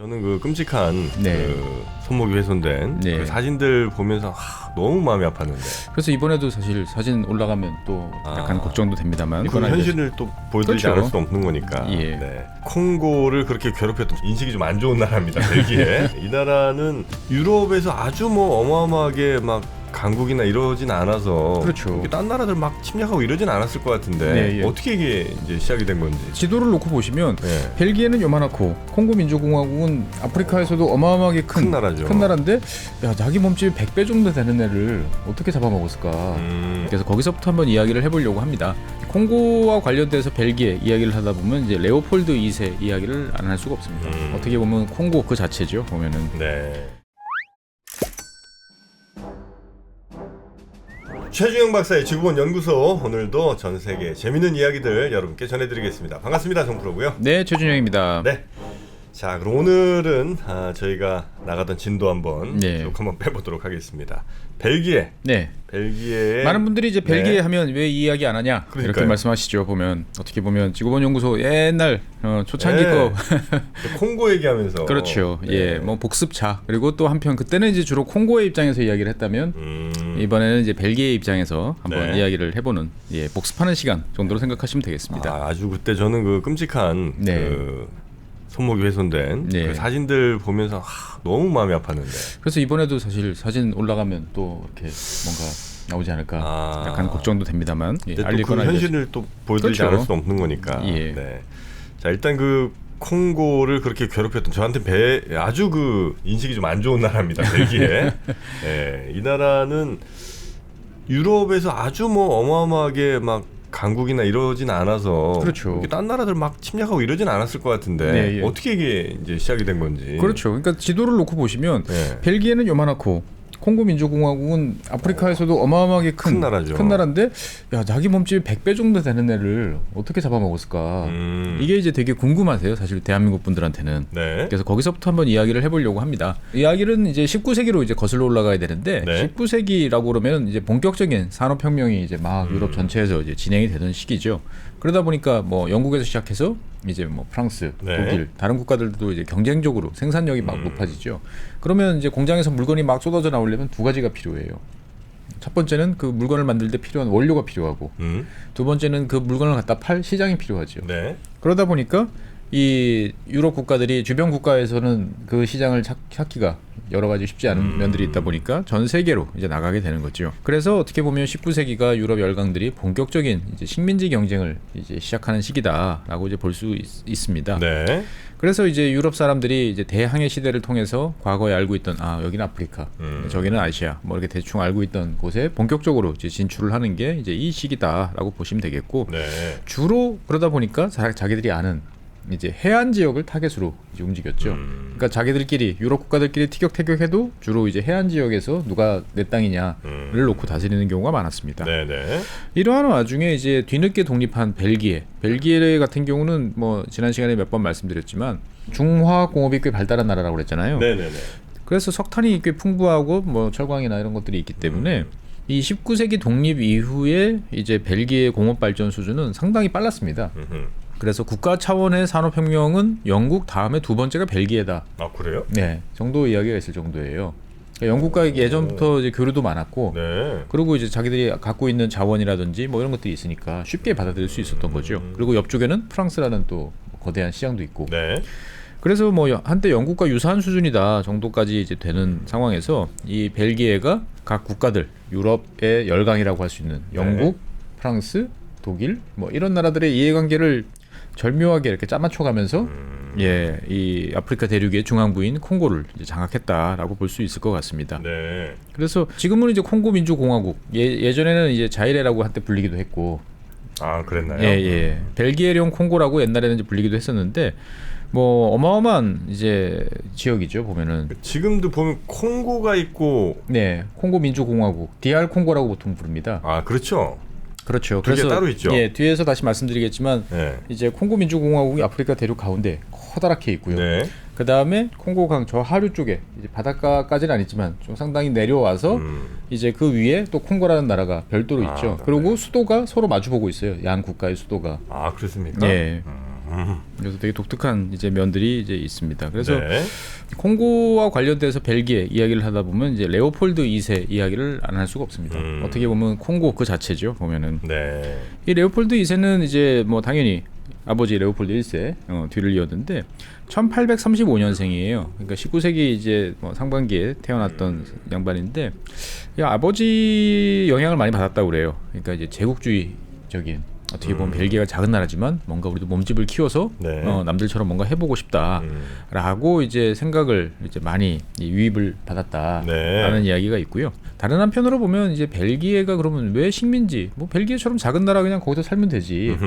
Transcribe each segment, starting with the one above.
저는 그 끔찍한 네. 그 손목이 훼손된 네. 그 사진들 보면서 너무 마음이 아팠는데. 그래서 이번에도 사실 사진 올라가면 또 약간 걱정도 됩니다만 그 현실을 또 보여드리지 그렇죠. 않을 수 없는 거니까. 예. 네. 콩고를 그렇게 괴롭혔던 인식이 좀 안 좋은 나라입니다. 벨기에. 이 나라는 유럽에서 아주 뭐 어마어마하게 막 강국이나 이러진 않아서 그렇죠. 딴 나라들 막 침략하고 이러진 않았을 것 같은데 네, 예. 어떻게 이게 이제 시작이 된 건지. 지도를 놓고 보시면 네. 벨기에는 요만하고 콩고 민주공화국은 아프리카에서도 어마어마하게 큰 나라죠. 큰 나라인데 야, 자기 몸집이 100배 정도 되는 애를 어떻게 잡아먹었을까. 그래서 거기서부터 한번 이야기를 해보려고 합니다. 콩고와 관련돼서 벨기에 이야기를 하다 보면 이제 레오폴드 2세 이야기를 안 할 수가 없습니다. 어떻게 보면 콩고 그 자체죠. 보면은. 네. 최주영 박사의 지구본 연구소, 오늘도 전 세계 재밌는 이야기들 여러분께 전해드리겠습니다. 반갑습니다, 정프로고요. 네, 최준영입니다. 네. 자, 그럼 오늘은 저희가 나가던 진도 한번 네. 쭉 한번 빼보도록 하겠습니다. 벨기에. 네. 벨기에. 많은 분들이 이제 벨기에 네. 하면 왜 이 이야기 안 하냐 그러니까요. 이렇게 말씀하시죠. 보면 어떻게 보면 지구본 연구소 옛날 초창기 네. 거 콩고 얘기하면서. 그렇죠. 네. 예, 뭐 복습차. 그리고 또 한편 그때는 이제 주로 콩고의 입장에서 이야기를 했다면 이번에는 이제 벨기에 입장에서 한번 네. 이야기를 해보는 복습하는 시간 정도로 생각하시면 되겠습니다. 아주 그때 저는 그 끔찍한 네. 그 손목이 훼손된 네. 그 사진들 보면서 너무 마음이 아팠는데. 그래서 이번에도 사실 사진 올라가면 또 이렇게 뭔가 나오지 않을까 약간 걱정도 됩니다만 근데 또 그 현실을 또 보여드리지 그렇죠. 않을 수 없는 거니까. 예. 네. 자, 일단 그 콩고를 그렇게 괴롭혔던 저한테 아주 그 인식이 좀 안 좋은 나라입니다. 벨기에. 네, 이 나라는 유럽에서 아주 뭐 어마어마하게 막 강국이나 이러진 않아서 그렇죠. 딴 나라들 막 침략하고 이러진 않았을 것 같은데 네, 예. 어떻게 이게 이제 시작이 된 건지. 그렇죠. 그러니까 지도를 놓고 보시면 네. 벨기에는 요만하고 콩고 민주공화국은 아프리카에서도 어마어마하게 큰 나라죠. 큰 나라인데 야, 자기 몸집이 100배 정도 되는 애를 어떻게 잡아먹었을까. 이게 이제 되게 궁금하세요. 사실 대한민국 분들한테는. 네. 그래서 거기서부터 한번 이야기를 해보려고 합니다. 이야기는 이제 19세기로 이제 거슬러 올라가야 되는데 네. 19세기라고 그러면 이제 본격적인 산업혁명이 이제 막 유럽 전체에서 이제 진행이 되던 시기죠. 그러다 보니까 뭐 영국에서 시작해서 이제 뭐 프랑스, 네. 독일, 다른 국가들도 이제 경쟁적으로 생산력이 막 높아지죠. 그러면 이제 공장에서 물건이 막 쏟아져 나오려면 두 가지가 필요해요. 첫 번째는 그 물건을 만들 때 필요한 원료가 필요하고, 두 번째는 그 물건을 갖다 팔 시장이 필요하죠. 네. 그러다 보니까 이 유럽 국가들이 주변 국가에서는 그 시장을 찾기가 여러 가지 쉽지 않은 면들이 있다 보니까 전 세계로 이제 나가게 되는 거죠. 그래서 어떻게 보면 19세기가 유럽 열강들이 본격적인 이제 식민지 경쟁을 이제 시작하는 시기다라고 이제 볼 수 있습니다. 네. 그래서 이제 유럽 사람들이 이제 대항해 시대를 통해서 과거에 알고 있던 여기는 아프리카, 저기는 아시아, 뭐 이렇게 대충 알고 있던 곳에 본격적으로 이제 진출을 하는 게 이제 이 시기다라고 보시면 되겠고, 네. 주로 그러다 보니까 자기들이 아는 이제 해안 지역을 타겟으로 이제 움직였죠. 그러니까 자기들끼리 유럽 국가들끼리 티격태격해도 주로 이제 해안 지역에서 누가 내 땅이냐를 놓고 다스리는 경우가 많았습니다. 네네. 이러한 와중에 이제 뒤늦게 독립한 벨기에 같은 경우는 뭐 지난 시간에 몇 번 말씀드렸지만 중화 공업이 꽤 발달한 나라라고 그랬잖아요. 네네네. 그래서 석탄이 꽤 풍부하고 뭐 철광이나 이런 것들이 있기 때문에 이 19세기 독립 이후에 이제 벨기에 공업 발전 수준은 상당히 빨랐습니다. 그래서 국가 차원의 산업혁명은 영국 다음에 두 번째가 벨기에다. 아, 그래요? 네, 정도 이야기가 있을 정도예요. 그러니까 영국과 예전부터 이제 교류도 많았고, 네. 그리고 이제 자기들이 갖고 있는 자원이라든지 뭐 이런 것들이 있으니까 쉽게 받아들일 수 있었던 거죠. 그리고 옆쪽에는 프랑스라는 또 거대한 시장도 있고. 네. 그래서 뭐 한때 영국과 유사한 수준이다 정도까지 이제 되는 상황에서 이 벨기에가 각 국가들 유럽의 열강이라고 할 수 있는 영국, 프랑스, 독일 뭐 이런 나라들의 이해관계를 절묘하게 이렇게 짜맞춰가면서 이 아프리카 대륙의 중앙부인 콩고를 이제 장악했다라고 볼 수 있을 것 같습니다. 네. 그래서 지금은 이제 콩고 민주공화국, 예전에는 이제 자이레라고 한때 불리기도 했고, 아, 그랬나요? 예, 벨기에령 콩고라고 옛날에는 이제 불리기도 했었는데, 뭐 어마어마한 이제 지역이죠 보면은. 지금도 보면 콩고가 있고. 네, 콩고 민주공화국, DR 콩고라고 보통 부릅니다. 아, 그렇죠. 그렇죠. 그게 그래서 따로 있죠. 예, 뒤에서 다시 말씀드리겠지만 네. 이제 콩고 민주공화국이 아프리카 대륙 가운데 커다랗게 있고요. 네. 그 다음에 콩고강 저 하류 쪽에 이제 바닷가까지는 아니지만 좀 상당히 내려와서 이제 그 위에 또 콩고라는 나라가 별도로 있죠. 그리고 수도가 서로 마주보고 있어요. 양 국가의 수도가. 아, 그렇습니까? 예. 그래서 되게 독특한 이제 면들이 이제 있습니다. 그래서 네. 콩고와 관련돼서 벨기에 이야기를 하다 보면 이제 레오폴드 2세 이야기를 안 할 수가 없습니다. 어떻게 보면 콩고 그 자체죠. 보면은 네. 이 레오폴드 2세는 이제 뭐 당연히 아버지 레오폴드 1세 뒤를 이었는데 1835년생이에요. 그러니까 19세기 이제 뭐 상반기에 태어났던 양반인데 이 아버지 영향을 많이 받았다고 그래요. 그러니까 이제 제국주의적인 어떻게 보면 벨기에가 작은 나라지만 뭔가 우리도 몸집을 키워서 네. 남들처럼 뭔가 해보고 싶다라고 이제 생각을 이제 많이 유입을 받았다라는 네. 이야기가 있고요. 다른 한편으로 보면 이제 벨기에가 그러면 왜 식민지 뭐 벨기에처럼 작은 나라 그냥 거기서 살면 되지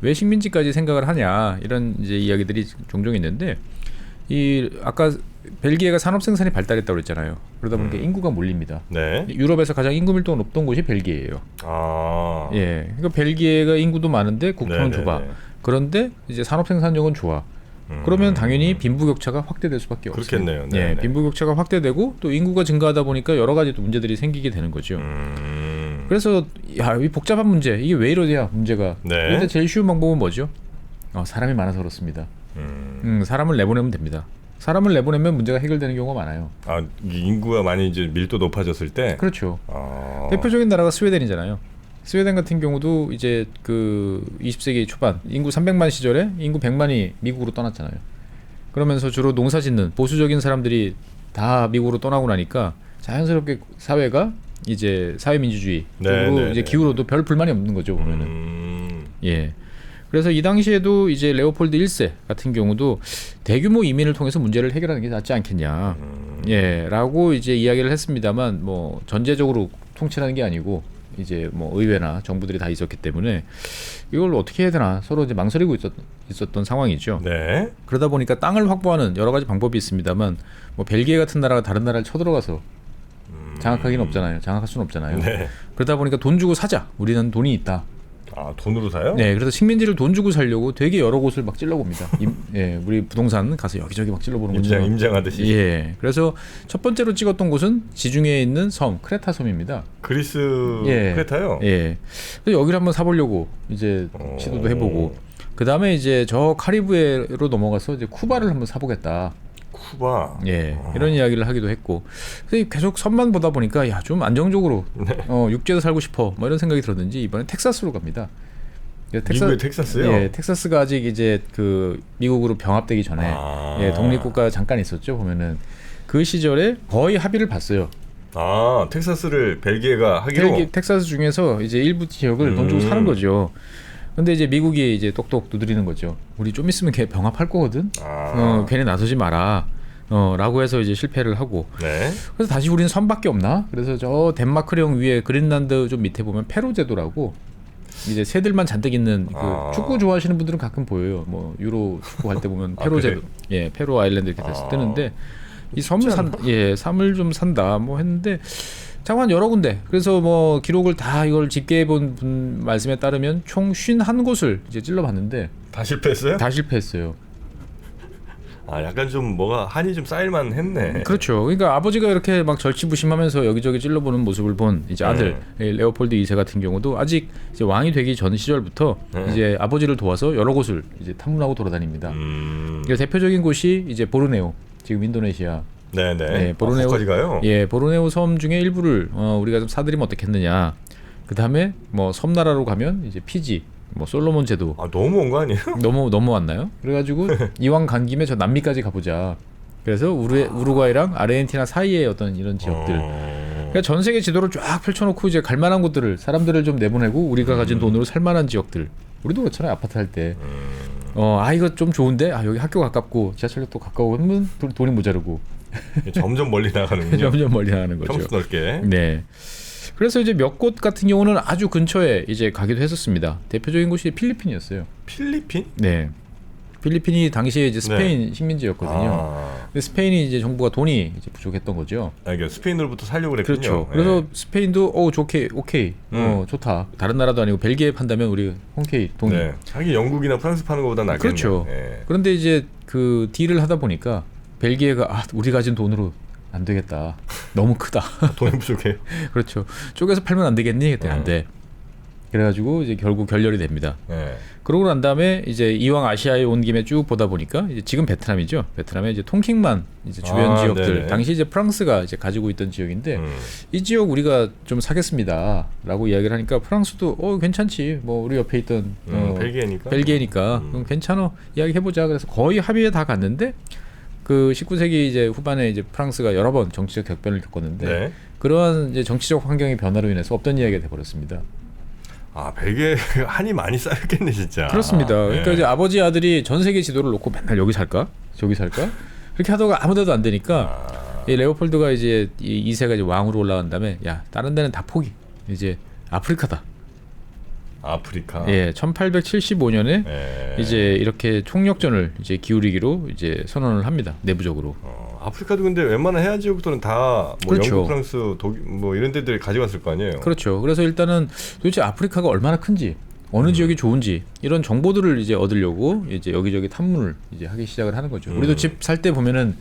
왜 식민지까지 생각을 하냐 이런 이제 이야기들이 종종 있는데 이 아까 벨기에가 산업 생산이 발달했다고 그랬잖아요. 그러다 보니까 인구가 몰립니다. 네. 유럽에서 가장 인구 밀도가 높던 곳이 벨기에예요. 아. 예, 그러니까 벨기에가 인구도 많은데 국토는 네네네. 좁아. 그런데 이제 산업 생산력은 좋아. 그러면 당연히 빈부격차가 확대될 수밖에 없어요. 그렇겠네요. 예, 네네. 빈부격차가 확대되고 또 인구가 증가하다 보니까 여러 가지 또 문제들이 생기게 되는 거죠. 그래서 야, 이 복잡한 문제 이게 왜 이러냐 문제가. 네. 그런데 제일 쉬운 방법은 뭐죠? 사람이 많아서 그렇습니다. 사람을 내보내면 됩니다. 사람을 내보내면 문제가 해결되는 경우가 많아요. 아, 이 인구가 많이 이제 밀도 높아졌을 때. 그렇죠. 아. 대표적인 나라가 스웨덴이잖아요. 스웨덴 같은 경우도 이제 그 20세기 초반 인구 300만 시절에 인구 100만이 미국으로 떠났잖아요. 그러면서 주로 농사짓는 보수적인 사람들이 다 미국으로 떠나고 나니까 자연스럽게 사회가 이제 사회민주주의 쪽으로 네, 이제 네, 기울어도 별 불만이 없는 거죠 보면은. 예. 그래서 이 당시에도 이제 레오폴드 1세 같은 경우도 대규모 이민을 통해서 문제를 해결하는 게 낫지 않겠냐. 예, 라고 이제 이야기를 했습니다만 뭐 전제적으로 통치하는 게 아니고 이제 뭐 의회나 정부들이 다 있었기 때문에 이걸 어떻게 해야 되나 서로 이제 망설이고 있었던 상황이죠. 네. 그러다 보니까 땅을 확보하는 여러 가지 방법이 있습니다만 뭐 벨기에 같은 나라가 다른 나라를 쳐들어가서 장악하기는 없잖아요. 장악할 수는 없잖아요. 네. 그러다 보니까 돈 주고 사자. 우리는 돈이 있다. 아, 돈으로 사요? 네, 그래서 식민지를 돈 주고 살려고 되게 여러 곳을 막 찔러봅니다. 예, 우리 부동산 가서 여기저기 막 찔러보는군요. 임장하듯이. 예, 그래서 첫 번째로 찍었던 곳은 지중해에 있는 섬 크레타 섬입니다. 그리스 예. 크레타요? 예, 그래서 여기를 한번 사보려고 이제 시도도 해보고 그 다음에 이제 저 카리브해로 넘어가서 이제 쿠바를 한번 사보겠다. 쿠바. 예, 이런 이야기를 하기도 했고, 그래서 계속 섬만 보다 보니까 야, 좀 안정적으로 육지에서 살고 싶어, 뭐 이런 생각이 들었는지 이번에 텍사스로 갑니다. 미국의 텍사스요? 예, 텍사스가 아직 이제 그 미국으로 병합되기 전에 예, 독립국가 잠깐 있었죠. 보면은 그 시절에 거의 합의를 봤어요. 아, 텍사스를 벨기에가 하기로. 텍사스 중에서 이제 일부 지역을 돈 주고 사는 거죠. 근데 이제 미국이 이제 똑똑 두드리는 거죠. 우리 좀 있으면 걔 병합할 거거든. 괜히 나서지 마라. 라고 해서 이제 실패를 하고. 네. 그래서 다시 우리는 섬밖에 없나? 그래서 저 덴마크령 위에 그린란드 좀 밑에 보면 페로 제도라고 이제 새들만 잔뜩 있는 그 축구 좋아하시는 분들은 가끔 보여요. 뭐 유로 축구 할 때 보면 페로 제도, 예, 페로 아일랜드 이렇게 뜨는데 이 섬을 섬을 좀 산다 뭐 했는데. 잠깐 여러 군데. 그래서 뭐 기록을 다 이걸 집계해 본 분 말씀에 따르면 총 51곳을 이제 찔러봤는데 다 실패했어요? 다 실패했어요. 아, 약간 좀 뭐가 한이 좀 쌓일만 했네. 그렇죠. 그러니까 아버지가 이렇게 막 절치부심하면서 여기저기 찔러보는 모습을 본 이제 아들 레오폴드 2세 같은 경우도 아직 이제 왕이 되기 전 시절부터 이제 아버지를 도와서 여러 곳을 이제 탐문하고 돌아다닙니다. 그러니까 대표적인 곳이 이제 보르네오, 지금 인도네시아. 네네. 네, 보르네오, 거기까지 가요? 예, 보르네오 섬 중에 일부를 우리가 좀 사들이면 어떻겠느냐. 그 다음에 뭐 섬나라로 가면 이제 피지, 뭐 솔로몬 제도. 아, 너무 온 거 아니에요? 너무 왔나요? 그래가지고 이왕 간 김에 저 남미까지 가보자. 그래서 우루과이랑 아르헨티나 사이에 어떤 이런 지역들. 그러니까 전 세계 지도를 쫙 펼쳐놓고 이제 갈 만한 곳들을 사람들을 좀 내보내고 우리가 가진 돈으로 살 만한 지역들. 우리도 그렇잖아요. 아파트 할 때. 이거 좀 좋은데 여기 학교 가깝고 지하철역도 가까워 하면 돈이 모자르고. 점점 멀리 나가는군요. 점점 멀리 나가는 거죠. 평수 넓게. 네. 그래서 이제 몇 곳 같은 경우는 아주 근처에 이제 가기도 했었습니다. 대표적인 곳이 필리핀이었어요. 필리핀? 네. 필리핀이 당시에 이제 스페인 식민지였거든요. 근데 스페인이 이제 정부가 돈이 이제 부족했던 거죠. 그러니까 스페인으로부터 살려고 그랬군요. 그렇죠. 그래서 스페인도 오케이. 좋다. 다른 나라도 아니고 벨기에 판다면 우리 흔쾌히 동의. 네. 자기 영국이나 프랑스 파는 것보다 낫겠네요. 그렇죠. 그런데 이제 그 딜을 하다 보니까 벨기에가 우리 가진 돈으로 안 되겠다. 너무 크다. 돈이 부족해요. 그렇죠. 쪼개서 팔면 안 되겠니? 그때 안 돼. 그래가지고 이제 결국 결렬이 됩니다. 네. 그러고 난 다음에 이제 이왕 아시아에 온 김에 쭉 보다 보니까 이제 지금 베트남이죠. 베트남의 이제 통킹만 이제 주변 지역들 네네. 당시 이제 프랑스가 이제 가지고 있던 지역인데 이 지역 우리가 좀 사겠습니다라고 이야기를 하니까 프랑스도 괜찮지. 뭐 우리 옆에 있던 벨기에니까. 그럼 괜찮아. 이야기 해보자. 그래서 거의 합의에 다 갔는데 그 19세기 이제 후반에 이제 프랑스가 여러 번 정치적 격변을 겪었는데 네. 그러한 이제 정치적 환경의 변화로 인해서 없던 이야기가 돼버렸습니다. 아, 벨기에 한이 많이 쌓였겠네 진짜. 그렇습니다. 그러니까 네. 이제 아버지 아들이 전 세계 지도를 놓고 맨날 여기 살까 저기 살까 그렇게 하다가 아무데도 안 되니까 이 레오폴드가 이제 이 2세가 이제 왕으로 올라간 다음에 야 다른 데는 다 포기. 이제 아프리카다. 아프리카. 예, 1875년에 네. 이제 이렇게 총력전을 이제 기울이기로 이제 선언을 합니다. 내부적으로. 아프리카도 근데 웬만한 해안 지역부터는 다 뭐 그렇죠. 영국, 프랑스, 독일 뭐 이런 데들 가져갔을 거 아니에요. 그렇죠. 그래서 일단은 도대체 아프리카가 얼마나 큰지 어느 지역이 좋은지 이런 정보들을 이제 얻으려고 이제 여기저기 탐문을 이제 하기 시작을 하는 거죠. 우리도 집 살 때 보면은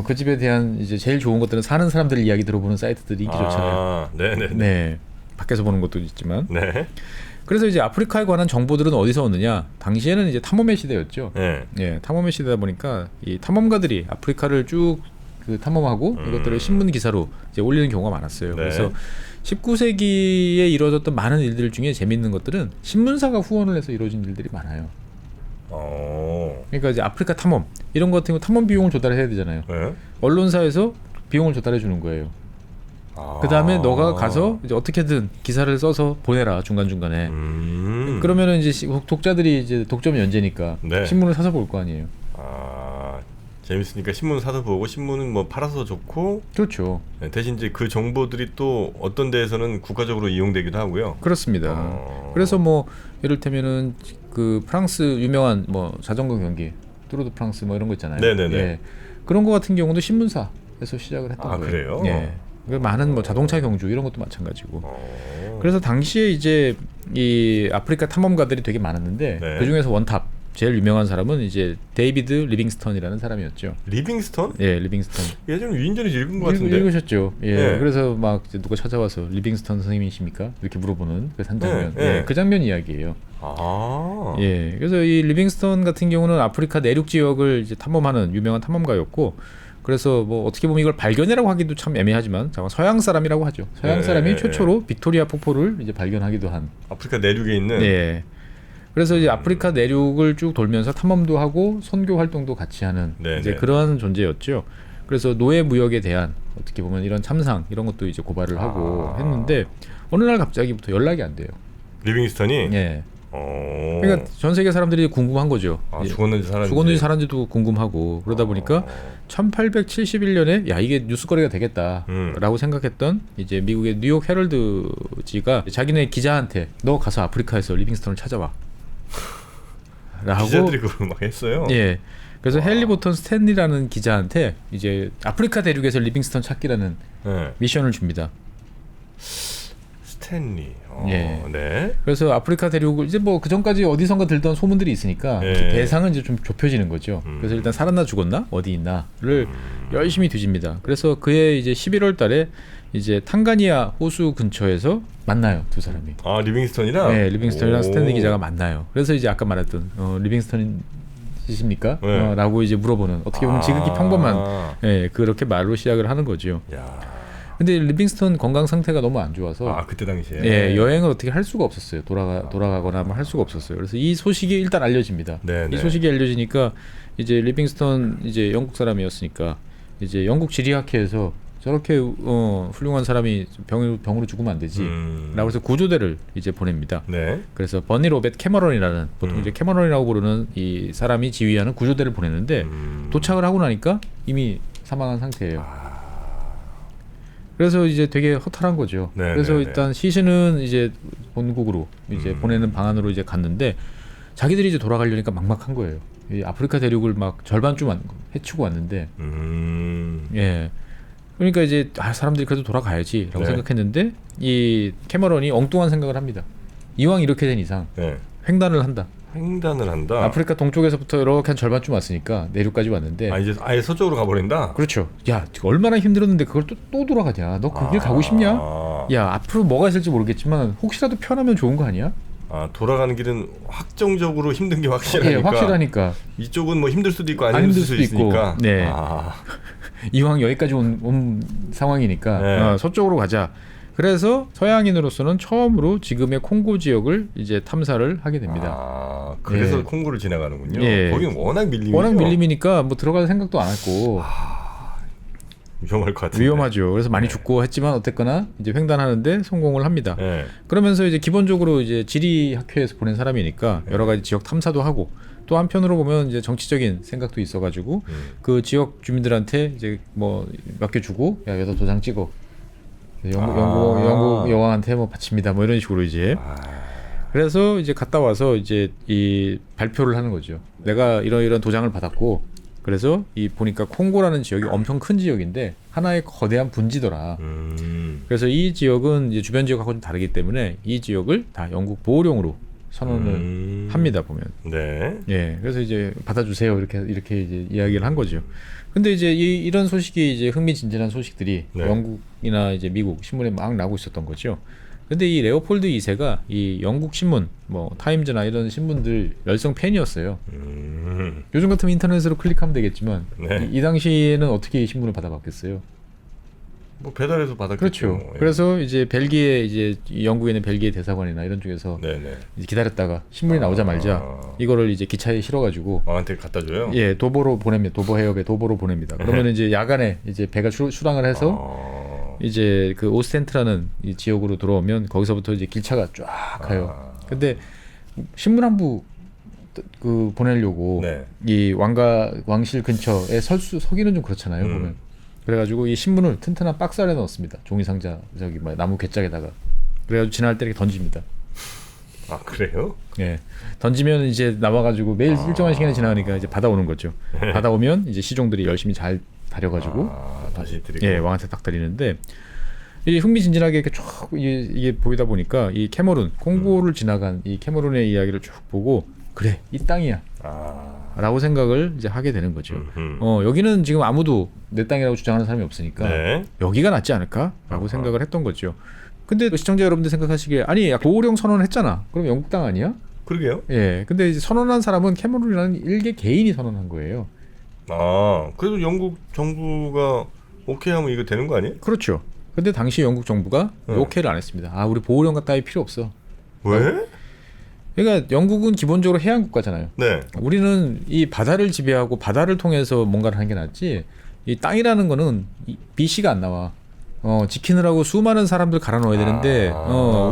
그 집에 대한 이제 제일 좋은 것들은 사는 사람들 이야기 들어보는 사이트들이 인기 좋잖아요. 네네. 네, 밖에서 보는 것도 있지만. 네. 그래서 이제 아프리카에 관한 정보들은 어디서 얻느냐? 당시에는 이제 탐험의 시대였죠. 네. 예, 탐험의 시대다 보니까 이 탐험가들이 아프리카를 쭉 그 탐험하고 이것들을 신문 기사로 이제 올리는 경우가 많았어요. 네. 그래서 19세기에 이루어졌던 많은 일들 중에 재미있는 것들은 신문사가 후원을 해서 이루어진 일들이 많아요. 그러니까 이제 아프리카 탐험 이런 것 같은 거 탐험 비용을 조달해야 되잖아요. 네. 언론사에서 비용을 조달해 주는 거예요. 그 다음에 너가 가서 이제 어떻게든 기사를 써서 보내라 중간 중간에. 그러면은 이제 독자들이 이제 독점 연재니까 네. 신문을 사서 볼 거 아니에요. 재밌으니까 신문 사서 보고 신문은 뭐 팔아서 좋고. 그렇죠. 대신 이제 그 정보들이 또 어떤 데에서는 국가적으로 이용되기도 하고요. 그렇습니다. 그래서 뭐 이를테면은 그 프랑스 유명한 뭐 자전거 경기 뚜르드 프랑스 뭐 이런 거 있잖아요. 네네네. 예. 그런 거 같은 경우도 신문사에서 시작을 했던 거예요. 그래요? 예. 많은 뭐 자동차 경주 이런 것도 마찬가지고. 그래서 당시에 이제 이 아프리카 탐험가들이 되게 많았는데 네. 그 중에서 원탑 제일 유명한 사람은 이제 데이비드 리빙스턴이라는 사람이었죠. 리빙스턴? 예, 리빙스턴. 예전에 위인전에서 읽은 것 같은데. 읽으셨죠. 예. 네. 그래서 막 이제 누가 찾아와서 리빙스턴 선생님이십니까? 이렇게 물어보는 그 한 장면. 네, 네. 예, 그 장면 이야기예요. 아. 예. 그래서 이 리빙스턴 같은 경우는 아프리카 내륙 지역을 이제 탐험하는 유명한 탐험가였고, 그래서 뭐 어떻게 보면 이걸 발견이라고 하기도 참 애매하지만, 서양 사람이라고 하죠. 서양 네, 사람이 네, 최초로 빅토리아 폭포를 이제 발견하기도 한. 아프리카 내륙에 있는. 예. 그래서 이제 아프리카 내륙을 쭉 돌면서 탐험도 하고 선교 활동도 같이 하는 네, 이제 네. 그러한 존재였죠. 그래서 노예 무역에 대한 어떻게 보면 이런 참상 이런 것도 이제 고발을 하고 했는데 어느 날 갑자기부터 연락이 안 돼요. 리빙스턴이. 예. 그러니까 전 세계 사람들이 궁금한 거죠. 예. 죽었는지 살았는지. 죽었는지 살았는지도 궁금하고 그러다 보니까 1871년에 야 이게 뉴스거리가 되겠다라고 생각했던 이제 미국의 뉴욕 헤럴드지가 자기네 기자한테 너 가서 아프리카에서 리빙스턴을 찾아와. 라고 기자들이 그걸 막 했어요. 예. 그래서 헨리 보턴 스탠리라는 기자한테 이제 아프리카 대륙에서 리빙스턴 찾기라는 네. 미션을 줍니다. 스탠리. 예. 네. 그래서 아프리카 대륙을 이제 뭐 그 전까지 어디선가 들던 소문들이 있으니까 예. 대상은 이제 좀 좁혀지는 거죠. 그래서 일단 살았나 죽었나 어디 있나를 열심히 뒤집니다. 그래서 그해 이제 11월달에 이제 탕가니아 호수 근처에서 만나요 두 사람이. 아 리빙스턴이랑. 네, 리빙스턴이랑 오. 스탠리 기자가 만나요. 그래서 이제 아까 말했던 리빙스턴이십니까? 네. 라고 이제 물어보는 어떻게 보면 지극히 평범한 그렇게 말로 시작을 하는 거죠. 야. 근데 리빙스턴 건강 상태가 너무 안 좋아서 그때 당시에. 예, 여행을 어떻게 할 수가 없었어요. 돌아가거나 뭐 할 수가 없었어요. 그래서 이 소식이 일단 알려집니다. 네, 이 네. 소식이 알려지니까 이제 리빙스턴 이제 영국 사람이었으니까 이제 영국 지리학회에서 저렇게 훌륭한 사람이 병으로 죽으면 안 되지. 라고 해서 구조대를 이제 보냅니다. 네. 그래서 버니 로벳 캐머런이라는 보통 이제 캐머런이라고 부르는 이 사람이 지휘하는 구조대를 보냈는데 도착을 하고 나니까 이미 사망한 상태예요. 그래서 이제 되게 허탈한 거죠. 네, 그래서 네, 일단 시신은 이제 본국으로 이제 보내는 방안으로 이제 갔는데 자기들이 이제 돌아가려니까 막막한 거예요. 이 아프리카 대륙을 막 절반쯤 헤치고 왔는데 예. 그러니까 이제 사람들이 그래도 돌아가야지라고 네. 생각했는데 이 캐머런이 엉뚱한 생각을 합니다. 이왕 이렇게 된 이상 네. 횡단을 한다. 횡단을 한다. 아프리카 동쪽에서부터 이렇게 한 절반쯤 왔으니까 내륙까지 왔는데 이제 아예 서쪽으로 가버린다. 그렇죠. 야 얼마나 힘들었는데 그걸 또 돌아가냐. 너 그 길 가고 싶냐? 야 앞으로 뭐가 있을지 모르겠지만 혹시라도 편하면 좋은 거 아니야? 돌아가는 길은 확정적으로 힘든 게 예, 확실하니까. 확실하니까. 이쪽은 뭐 힘들 수도 있고 안 안 힘들 힘들 수도 수도 있고. 있으니까. 네. 이왕 여기까지 온 상황이니까 네. 서쪽으로 가자. 그래서 서양인으로서는 처음으로 지금의 콩고 지역을 이제 탐사를 하게 됩니다. 그래서 예. 콩고를 지나가는군요. 예. 거기는 워낙 밀림이죠. 워낙 밀림이니까 뭐 들어갈 생각도 안 했고 위험할 것 같은데. 위험하죠. 그래서 많이 네. 죽고 했지만 어쨌거나 이제 횡단하는데 성공을 합니다. 네. 그러면서 이제 기본적으로 이제 지리 학회에서 보낸 사람이니까 여러 가지 지역 탐사도 하고 또 한편으로 보면 이제 정치적인 생각도 있어가지고 그 지역 주민들한테 이제 뭐 맡겨주고 야 여기다 도장 찍어. 영국 여왕한테 뭐 바칩니다. 뭐 이런 식으로 이제. 그래서 이제 갔다 와서 이제 이 발표를 하는 거죠. 내가 이런 도장을 받았고 그래서 이 보니까 콩고라는 지역이 엄청 큰 지역인데 하나의 거대한 분지더라. 그래서 이 지역은 이제 주변 지역하고 좀 다르기 때문에 이 지역을 다 영국 보호령으로 선언을 합니다 보면. 네. 예, 그래서 이제 받아주세요 이렇게 이제 이야기를 한 거죠. 근데 이제 이런 소식이 이제 흥미진진한 소식들이 네. 영국이나 이제 미국 신문에 막 나오고 있었던 거죠. 근데 이 레오폴드 2세가 이 영국 신문, 뭐 타임즈나 이런 신문들 열성 팬이었어요. 요즘 같으면 인터넷으로 클릭하면 되겠지만 네. 이 당시에는 어떻게 이 신문을 받아봤겠어요? 뭐 배달해서 받았겠죠. 그렇죠. 뭐. 예. 그래서 이제 벨기에 이제 영국에 있는 벨기에 대사관이나 이런 쪽에서 네네. 이제 기다렸다가 신문이 나오자마자 이거를 이제 기차에 실어가지고 왕한테 갖다 줘요. 예 도보로 보냅니다. 도보 해협에 도보로 보냅니다. 그러면 이제 야간에 이제 배가 출항을 해서 이제 그 오스텐트라는 이 지역으로 들어오면 거기서부터 이제 길차가 쫙 가요. 근데 신문 한 부 그 보내려고 네. 이 왕실 근처에 서기는 좀 그렇잖아요. 보면 그래가지고 이 신문을 튼튼한 박스 안에 넣었습니다. 종이 상자 저기 뭐 나무 괴짝에다가 그래가지고 지날 때 이렇게 던집니다. 그래요? 예, 던지면 이제 나와가지고 매일 일정한 시간이 지나니까 이제 받아오는 거죠. 받아오면 이제 시종들이 열심히 잘 다려가지고 다시 드리고. 예 왕한테 딱 드리는데 이 흥미진진하게 이렇게 쭉 이게 보이다 보니까 이 캐머룬 콩고를 지나간 이 캐머룬의 이야기를 쭉 보고 그래 이 땅이야. 라고 생각을 이제 하게 되는 거죠. 여기는 지금 아무도 내 땅이라고 주장하는 사람이 없으니까 네. 여기가 낫지 않을까라고 생각을 했던 거죠. 근데 시청자 여러분들 생각하시기에 아니 보호령 선언했잖아. 그럼 영국 땅 아니야? 그러게요. 예. 근데 이제 선언한 사람은 캐머룬이라는 일개 개인이 선언한 거예요. 그래도 영국 정부가 오케이 하면 이거 되는 거 아니에요? 그렇죠. 근데 당시 영국 정부가 오케이를 안 했습니다. 우리 보호령 따위 필요 없어. 왜? 그러니까 영국은 기본적으로 해안 국가잖아요. 네. 우리는 이 바다를 지배하고 바다를 통해서 뭔가를 하는 게 낫지. 이 땅이라는 거는 BC가 안 나와. 지키느라고 수많은 사람들 갈아 넣어야 되는데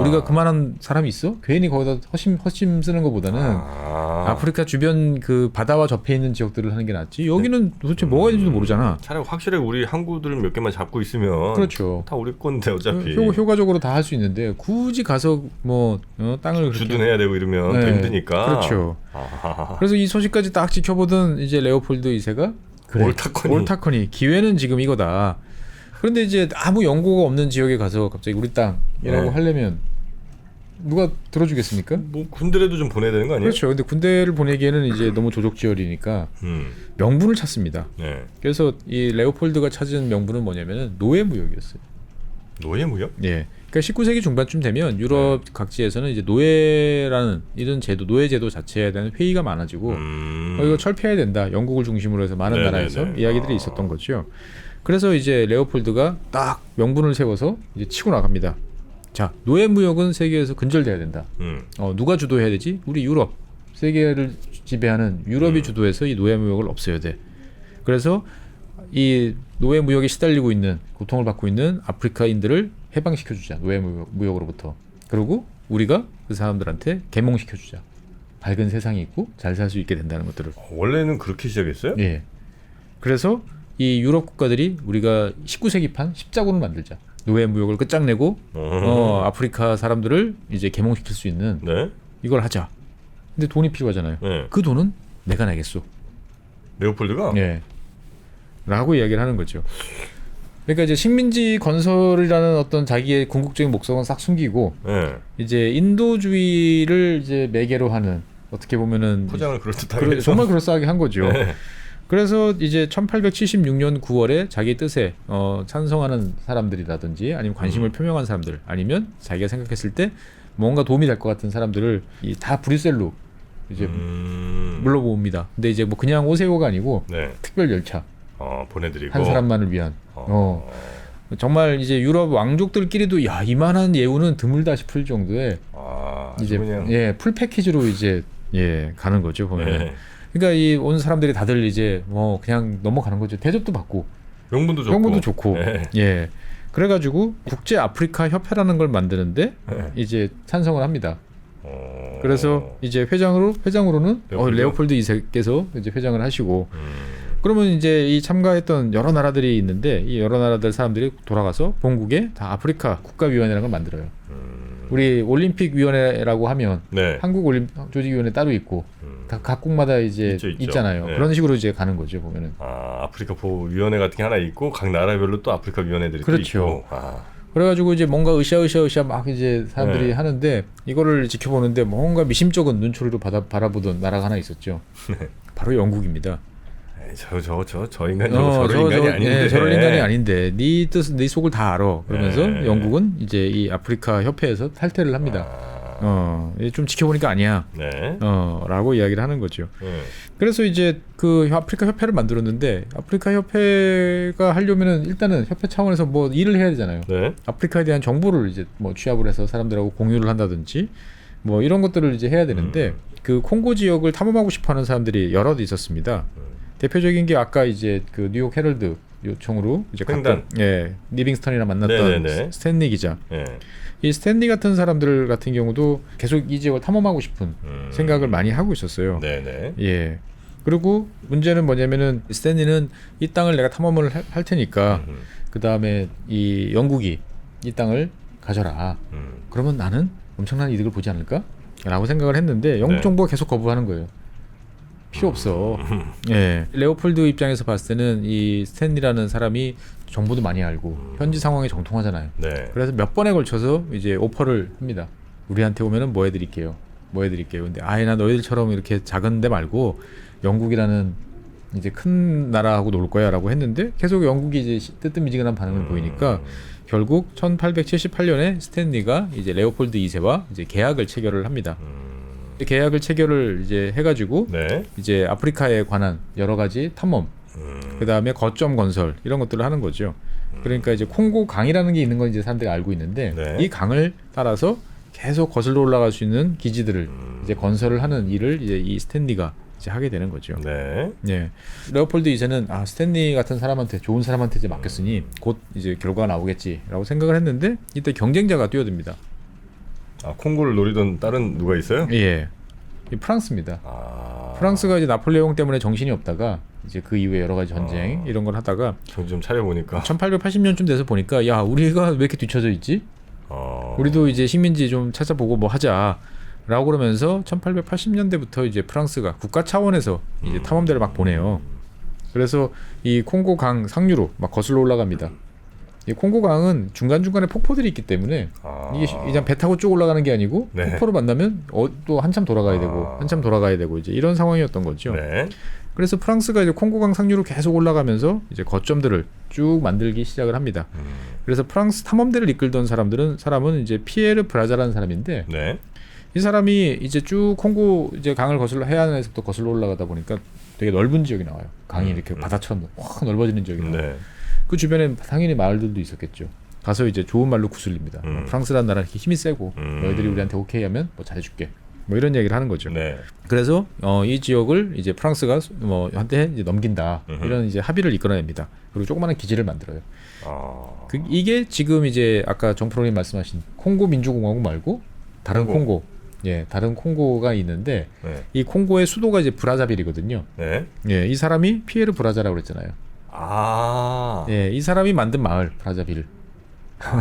우리가 그만한 사람이 있어? 괜히 거기다 허심 쓰는 것보다는 아프리카 주변 그 바다와 접해 있는 지역들을 하는 게 낫지. 여기는 도대체 뭐가 있는지도 모르잖아. 차라리 확실하게 우리 항구들 몇 개만 잡고 있으면 그렇죠. 다 우리 건데 어차피 효과적으로 다 할 수 있는데 굳이 가서 뭐 땅을 그렇게 주둔해야 되고 이러면 더 힘드니까. 그렇죠. 그래서 이 소식까지 딱 지켜보던 이제 레오폴드 2세가 그래, 옳다커니 기회는 지금 이거다. 그런데 이제 아무 연고가 없는 지역에 가서 갑자기 우리 땅이라고 하려면 누가 들어주겠습니까? 뭐 군대라도 좀 보내야 되는 거 아니에요? 그렇죠. 근데 군대를 보내기에는 이제 너무 조족지혈이니까 명분을 찾습니다. 네. 그래서 이 레오폴드가 찾은 명분은 뭐냐면은 노예무역이었어요. 노예무역? 예. 그러니까 19세기 중반쯤 되면 유럽 각지에서는 이제 노예라는 이런 제도, 노예 제도 자체에 대한 회의가 많아지고 이거 철폐해야 된다. 영국을 중심으로 해서 많은 나라에서 이야기들이 있었던 거죠. 그래서 이제 레오폴드가 딱 명분을 세워서 이제 치고 나갑니다. 자, 노예무역은 세계에서 근절돼야 된다. 누가 주도해야 되지? 우리 유럽. 세계를 지배하는 유럽이 주도해서 이 노예무역을 없애야 돼. 그래서 이 노예무역에 시달리고 있는, 고통을 받고 있는 아프리카인들을 해방시켜주자. 노예무역으로부터. 그리고 우리가 그 사람들한테 계몽시켜주자. 밝은 세상이 있고 잘 살 수 있게 된다는 것들을. 원래는 그렇게 시작했어요? 예. 그래서 이 유럽 국가들이 우리가 19세기판 십자군을 만들자. 노예무역을 끝장내고 아프리카 사람들을 이제 계몽시킬 수 있는 이걸 하자. 근데 돈이 필요하잖아요. 그 돈은 내가 내겠소. 레오폴드가? 예. 라고 이야기를 하는 거죠. 그러니까 이제 식민지 건설이라는 어떤 자기의 궁극적인 목적은 싹 숨기고 이제 인도주의를 이제 매개로 하는 어떻게 보면은 포장을 그럴듯하게 정말 그럴싸하게 한 거죠. 그래서 이제 1876년 9월에 자기 뜻에 찬성하는 사람들이라든지 아니면 관심을 표명한 사람들 아니면 자기가 생각했을 때 뭔가 도움이 될 것 같은 사람들을 다 브뤼셀로 이제 물러봅니다. 근데 이제 뭐 그냥 오세요가 아니고 네. 특별 열차 보내드리고 한 사람만을 위한 정말 이제 유럽 왕족들끼리도 야 이만한 예우는 드물다 싶을 정도의 이제 그냥 풀 패키지로 이제 가는 거죠 보면. 네. 그러니까 이 온 사람들이 다들 이제 그냥 넘어가는 거죠. 대접도 받고 명분도 좋고. 네. 네. 예. 그래가지고 국제 아프리카 협회라는 걸 만드는데 네. 이제 찬성을 합니다. 그래서 이제 회장으로는 레오폴드 2세께서 이제 회장을 하시고 그러면 이제 이 참가했던 여러 나라들이 있는데 이 여러 나라들 사람들이 돌아가서 본국에 다 아프리카 국가위원회라는 걸 만들어요. 우리 올림픽 위원회라고 하면 네. 한국 올림픽 조직위원회 따로 있고 다 각국마다 이제 있죠. 있잖아요. 네. 그런 식으로 이제 가는 거죠 보면은. 아프리카 위원회 같은 게 하나 있고 각 나라별로 또 아프리카 위원회들이 그렇죠. 또 있고. 그래가지고 이제 뭔가 으쌰 막 이제 사람들이 네. 하는데 이거를 지켜보는데 뭔가 미심쩍은 눈초리로 바라보던 나라가 하나 있었죠. 바로 영국입니다. 저 인간이 저럴 인간이 아닌데. 저럴 인간이 아닌데 네 뜻, 네 속을 다 알아. 그러면서 네. 영국은 이제 이 아프리카 협회에서 탈퇴를 합니다. 좀 지켜보니까 아니야. 네. 라고 이야기를 하는 거죠. 그래서 이제 그 아프리카 협회를 만들었는데 아프리카 협회가 하려면은 일단은 협회 차원에서 뭐 일을 해야 되잖아요. 네. 아프리카에 대한 정보를 이제 뭐 취합을 해서 사람들하고 공유를 한다든지 뭐 이런 것들을 이제 해야 되는데 그 콩고 지역을 탐험하고 싶어하는 사람들이 여럿 있었습니다. 대표적인 게 아까 이제 그 뉴욕 헤럴드 요청으로 이제 횡단. 리빙스턴이랑 만났던 네네네. 스탠리 기자. 네. 이 스탠리 같은 사람들 같은 경우도 계속 이 지역을 탐험하고 싶은 생각을 많이 하고 있었어요. 네네. 예. 그리고 문제는 뭐냐면은 스탠리는 이 땅을 내가 탐험을 할 테니까 그 다음에 이 영국이 이 땅을 가져라. 그러면 나는 엄청난 이득을 보지 않을까? 라고 생각을 했는데 영국 네. 정부가 계속 거부하는 거예요. 필요 없어. 예. 레오폴드 입장에서 봤을 때는 이 스탠리라는 사람이 정보도 많이 알고 현지 상황에 정통하잖아요. 네. 그래서 몇 번에 걸쳐서 이제 오퍼를 합니다. 우리한테 오면은 뭐 해드릴게요. 근데 나 너희들처럼 이렇게 작은 데 말고 영국이라는 이제 큰 나라하고 놀 거야라고 했는데 계속 영국이 이제 뜨뜻미지근한 반응을 보이니까 결국 1878년에 스탠리가 이제 레오폴드 2세와 이제 계약을 체결을 합니다. 계약을 체결을 이제 해가지고 네. 이제 아프리카에 관한 여러 가지 탐험, 그 다음에 거점 건설 이런 것들을 하는 거죠. 그러니까 이제 콩고 강이라는 게 있는 건 이제 사람들이 알고 있는데 네. 이 강을 따라서 계속 거슬러 올라갈 수 있는 기지들을 이제 건설을 하는 일을 이제 이 스탠리가 이제 하게 되는 거죠. 네. 예. 레오폴드 2세는 스탠리 같은 사람한테 좋은 사람한테 이제 맡겼으니 곧 이제 결과가 나오겠지라고 생각을 했는데 이때 경쟁자가 뛰어듭니다. 콩고를 노리던 다른 누가 있어요? 예. 이 프랑스입니다. 프랑스가 이제 나폴레옹 때문에 정신이 없다가 이제 그 이후에 여러 가지 전쟁 이런 걸 하다가 정좀 차려보니까 1880년쯤 돼서 보니까 야 우리가 왜 이렇게 뒤쳐져 있지? 우리도 이제 식민지 좀 찾아보고 뭐 하자라고 그러면서 1880년대부터 이제 프랑스가 국가 차원에서 이제 탐험대를 막 보내요. 그래서 이 콩고 강 상류로 막 거슬러 올라갑니다. 이 콩고 강은 중간중간에 폭포들이 있기 때문에 이게 그냥 배 타고 쭉 올라가는 게 아니고 네. 폭포를 만나면 또 한참 돌아가야 되고 이제 이런 상황이었던 거죠. 네. 그래서 프랑스가 이제 콩고강 상류로 계속 올라가면서 이제 거점들을 쭉 만들기 시작을 합니다. 그래서 프랑스 탐험대를 이끌던 사람은 이제 피에르 브라자라는 사람인데 네. 이 사람이 이제 쭉 콩고 이제 강을 거슬러 해안에서부터 거슬러 올라가다 보니까 되게 넓은 지역이 나와요. 강이 이렇게 바다처럼 확 넓어지는 지역이 나와요. 네. 그 주변에 당연히 마을들도 있었겠죠. 가서 이제 좋은 말로 구슬립니다. 프랑스라는 나라는 이렇게 힘이 세고 너희들이 우리한테 오케이 하면 뭐 잘해줄게. 뭐 이런 얘기를 하는 거죠. 네. 그래서 이 지역을 이제 프랑스가 한테 이제 넘긴다 이런 이제 합의를 이끌어냅니다. 그리고 조그마한 기지를 만들어요. 이게 지금 이제 아까 정프로님 말씀하신 콩고 민주공화국 말고 다른 콩고, 다른 콩고가 있는데 네. 이 콩고의 수도가 이제 브라자빌이거든요. 네. 이 사람이 피에르 브라자라고 그랬잖아요. 이 사람이 만든 마을 브라자빌.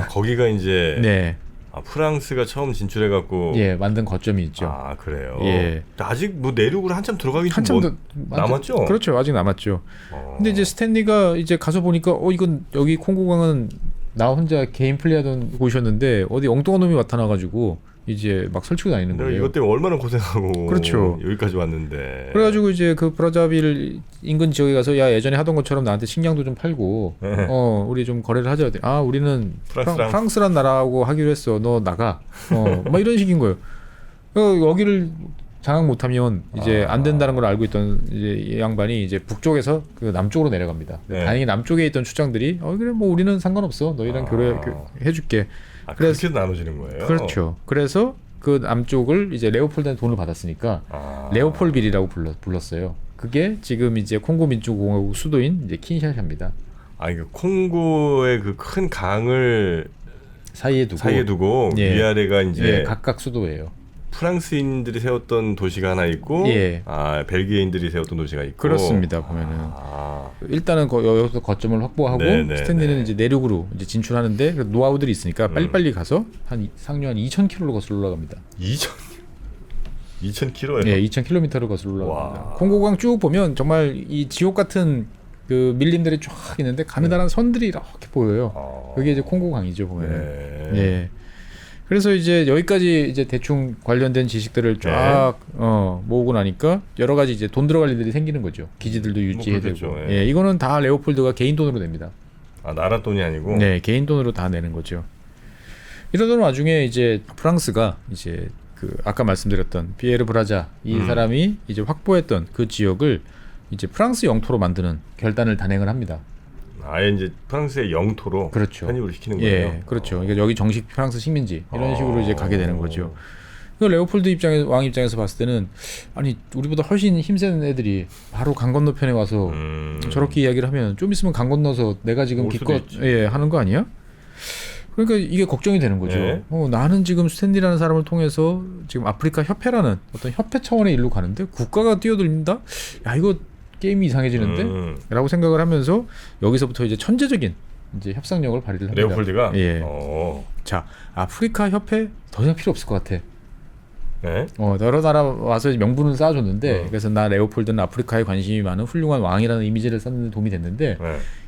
거기가 이제 네. 프랑스가 처음 진출해갖고 만든 거점이 있죠. 그래요. 예. 아직 뭐 내륙으로 한참 들어가기 한참 좀 남았죠. 그렇죠. 아직 남았죠. 근데 이제 스탠리가 이제 가서 보니까 이건 여기 콩고강은 나 혼자 개인 플레이하던 곳이었는데 어디 엉뚱한 놈이 나타나가지고 이제 막 설치고 다니는 내가 거예요. 이것 때문에 얼마나 고생하고 그렇죠. 여기까지 왔는데. 그래가지고 이제 그 브라자빌 인근 지역에 가서 야 예전에 하던 것처럼 나한테 식량도 좀 팔고 우리 좀 거래를 하자. 아 우리는 프랑스란 나라하고 하기로 했어. 너 나가. 막 이런 식인 거예요. 여기를 장악 못하면 이제 안 된다는 걸 알고 있던 이제 이 양반이 이제 북쪽에서 그 남쪽으로 내려갑니다. 네. 다행히 남쪽에 있던 추장들이 그래 뭐 우리는 상관없어. 너희랑 해줄게. 그렇게 나눠지는 거예요. 그렇죠. 그래서 그 남쪽을 이제 레오폴드한테 돈을 받았으니까 레오폴빌이라고 불렀어요. 그게 지금 이제 콩고 민주공화국 수도인 이제 킨샤샤입니다. 이거 콩고의 그 큰 강을 사이에 두고 예. 위아래가 이제 예, 각각 수도예요. 프랑스인들이 세웠던 도시가 하나 있고, 예. 벨기에인들이 세웠던 도시가 있고. 그렇습니다. 보면은 일단은 여기서 거점을 확보하고 네네, 스탠리는 이제 내륙으로 이제 진출하는데 노하우들이 있으니까 빨리빨리 가서 상류 한 2,000km로 거슬러 올라갑니다. 2,000km예요? 예, 2,000km를 거슬러 올라갑니다. 콩고강 쭉 보면 정말 이 지옥 같은 그 밀림들이 쫙 있는데 가느다란 선들이 이렇게 보여요. 그게 이제 콩고강이죠 보면은. 예. 그래서 이제 여기까지 이제 대충 관련된 지식들을 쫙 모으고 나니까 여러 가지 이제 돈 들어갈 일들이 생기는 거죠. 기지들도 유지해야 되고. 예, 이거는 다 레오폴드가 개인 돈으로 냅니다. 나라 돈이 아니고. 네, 개인 돈으로 다 내는 거죠. 이러던 와중에 이제 프랑스가 이제 그 아까 말씀드렸던 피에르 브라자 이 사람이 이제 확보했던 그 지역을 이제 프랑스 영토로 만드는 결단을 단행을 합니다. 아예 이제 프랑스의 영토로 그렇죠. 편입을 시키는 거예요. 예, 그렇죠. 그러니까 여기 정식 프랑스 식민지 이런 식으로 이제 가게 되는 거죠. 레오폴드 왕 입장에서 봤을 때는 아니 우리보다 훨씬 힘센 애들이 바로 강 건너편에 와서 저렇게 이야기를 하면 좀 있으면 강 건너서 내가 지금 기껏 하는 거 아니야? 그러니까 이게 걱정이 되는 거죠. 네. 나는 지금 스탠리라는 사람을 통해서 지금 아프리카 협회라는 어떤 협회 차원의 일로 가는데 국가가 뛰어들린다? 야 이거 게임이 이상해지는데? 라고 생각을 하면서 여기서부터 이제 천재적인 이제 협상력을 발휘를 합니다. 레오폴드가? 예. 자, 아프리카 협회 더 이상 필요 없을 것 같아. 네? 여러 나라 와서 명분을 쌓아줬는데 그래서 나 레오폴드는 아프리카에 관심이 많은 훌륭한 왕이라는 이미지를 쌓는 데 도움이 됐는데